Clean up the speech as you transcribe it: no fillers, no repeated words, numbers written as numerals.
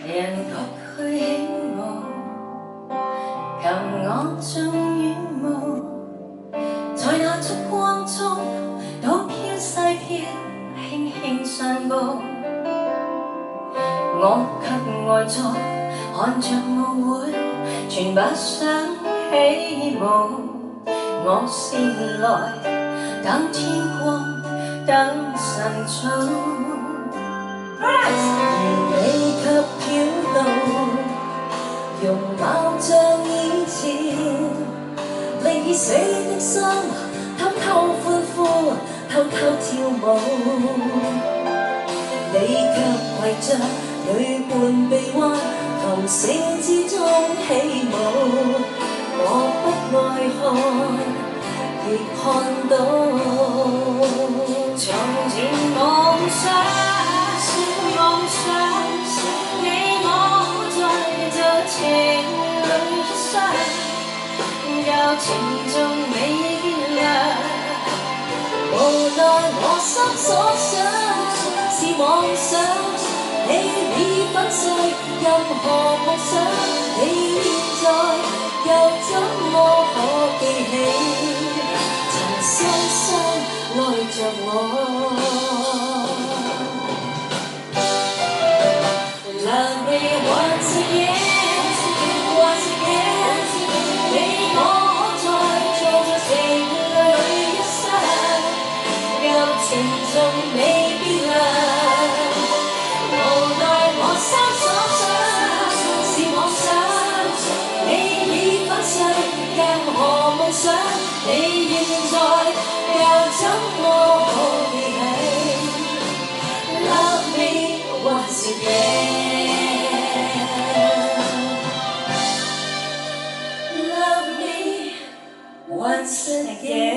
人各去喜惡，求我像羽毛，在那燭光中都飄細飄，輕輕散步。我卻呆坐，看着舞會，全不想起舞。我是來等天光，等晨早。而你卻飄到，容貌像以前，離死的心偷偷歡呼，偷偷跳舞。你卻為着女伴臂彎，同城之中起舞。我不愛看，亦看到。從前夢想，夢想你我在這情侶相，舊情仲未變涼。無奈我心所想是妄想。你已粉碎任何夢想，你現在又怎麼可記起曾深深愛着我？Love me once again, once again， 你我再做着情侶一生，舊情仲未變涼。心所想是妄想，你已粉碎任何夢想，你現在又怎麼可記起 Love me once again， Love me once again。